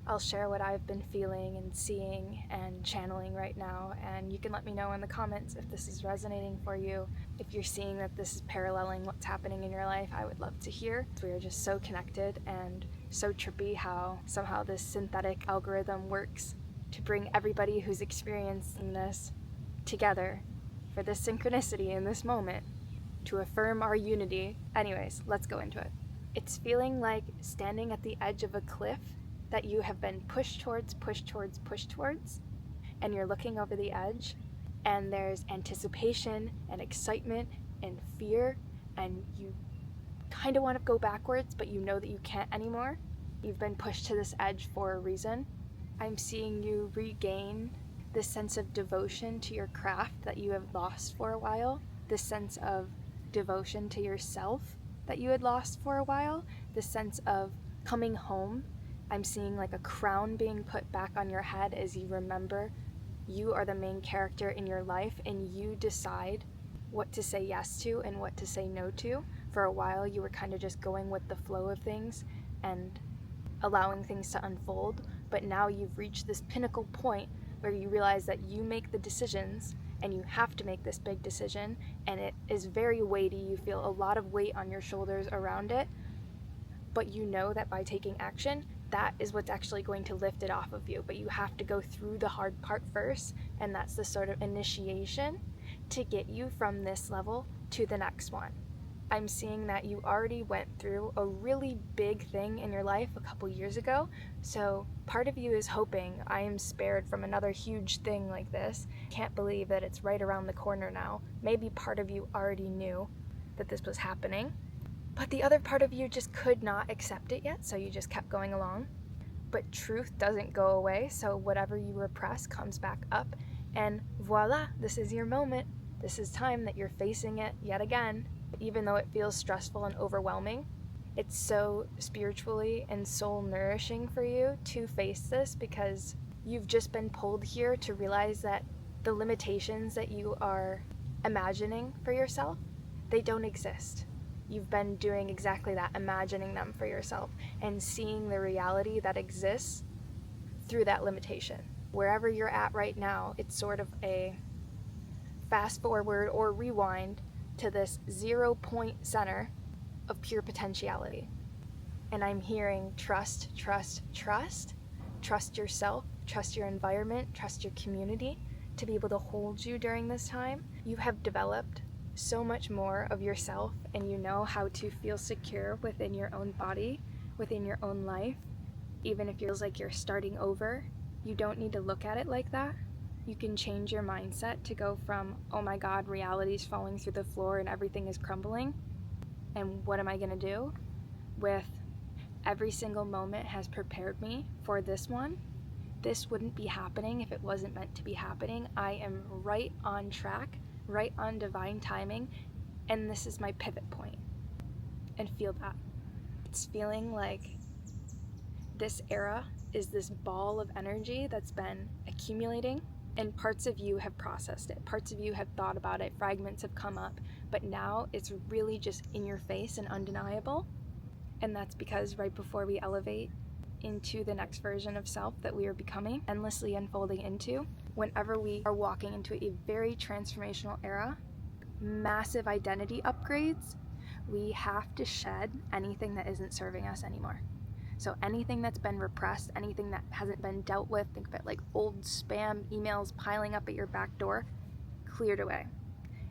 I'll share what I've been feeling and seeing and channeling right now, and you can let me know in the comments if this is resonating for you. If you're seeing that this is paralleling what's happening in your life, I would love to hear. We are just so connected, and so trippy how somehow this synthetic algorithm works to bring everybody who's experiencing this together for this synchronicity in this moment, to affirm our unity. Anyways, let's go into it. It's feeling like standing at the edge of a cliff that you have been pushed towards, and you're looking over the edge, and there's anticipation and excitement and fear, and you kind of want to go backwards, but you know that you can't anymore. You've been pushed to this edge for a reason. I'm seeing you regain this sense of devotion to your craft that you have lost for a while, this sense of devotion to yourself that you had lost for a while, this sense of coming home. I'm seeing like a crown being put back on your head as you remember you are the main character in your life, and you decide what to say yes to and what to say no to. For a while you were kind of just going with the flow of things and allowing things to unfold, but now you've reached this pinnacle point where you realize that you make the decisions, and you have to make this big decision, and it is very weighty. You feel a lot of weight on your shoulders around it, but you know that by taking action, that is what's actually going to lift it off of you. But you have to go through the hard part first, and that's the sort of initiation to get you from this level to the next one. I'm seeing that you already went through a really big thing in your life a couple years ago, so part of you is hoping I am spared from another huge thing like this. Can't believe that it's right around the corner now. Maybe part of you already knew that this was happening, but the other part of you just could not accept it yet, so you just kept going along. But truth doesn't go away, so whatever you repress comes back up, and voila, this is your moment. This is time that you're facing it yet again. Even though it feels stressful and overwhelming, it's so spiritually and soul nourishing for you to face this, because you've just been pulled here to realize that the limitations that you are imagining for yourself, they don't exist. You've been doing exactly that, imagining them for yourself and seeing the reality that exists through that limitation. Wherever you're at right now, it's sort of a fast forward or rewind to this 0 point center of pure potentiality. And I'm hearing trust, trust, trust. Trust yourself, trust your environment, trust your community to be able to hold you during this time. You have developed so much more of yourself, and you know how to feel secure within your own body, within your own life. Even if it feels like you're starting over, you don't need to look at it like that. You can change your mindset to go from, oh my God, reality's falling through the floor and everything is crumbling, and what am I gonna do? With every single moment has prepared me for this one. This wouldn't be happening if it wasn't meant to be happening. I am right on track, right on divine timing, and this is my pivot point. And feel that. It's feeling like this era is this ball of energy that's been accumulating, and parts of you have processed it, parts of you have thought about it, fragments have come up, but now it's really just in your face and undeniable. And that's because right before we elevate into the next version of self that we are becoming, endlessly unfolding into, whenever we are walking into a very transformational era, massive identity upgrades, we have to shed anything that isn't serving us anymore. So anything that's been repressed, anything that hasn't been dealt with, think of it like old spam emails piling up at your back door, cleared away.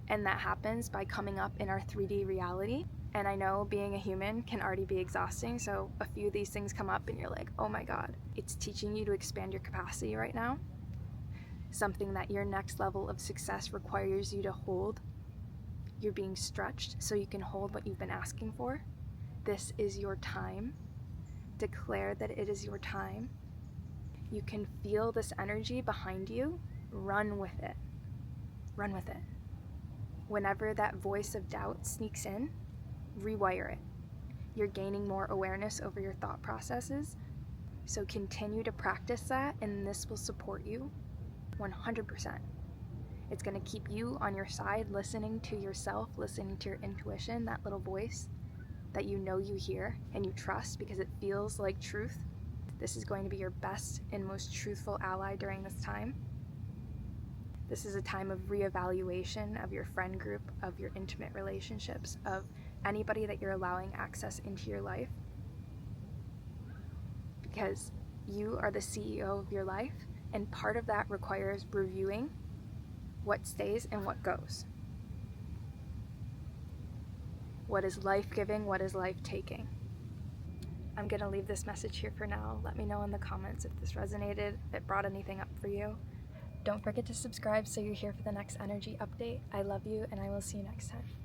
And that happens by coming up in our 3D reality. And I know being a human can already be exhausting, so a few of these things come up and you're like, oh my God, it's teaching you to expand your capacity right now. Something that your next level of success requires you to hold. You're being stretched so you can hold what you've been asking for. This is your time. Declare that it is your time. You can feel this energy behind you. Run with it. Run with it. Whenever that voice of doubt sneaks in, rewire it. You're gaining more awareness over your thought processes, so continue to practice that, and this will support you 100%. It's going to keep you on your side, listening to yourself, listening to your intuition, that little voice that you know you hear and you trust because it feels like truth. This is going to be your best and most truthful ally during this time. This is a time of reevaluation of your friend group, of your intimate relationships, of anybody that you're allowing access into your life. Because you are the CEO of your life, and part of that requires reviewing what stays and what goes. What is life-giving, what is life-taking. I'm going to leave this message here for now. Let me know in the comments if this resonated, if it brought anything up for you. Don't forget to subscribe so you're here for the next energy update. I love you, and I will see you next time.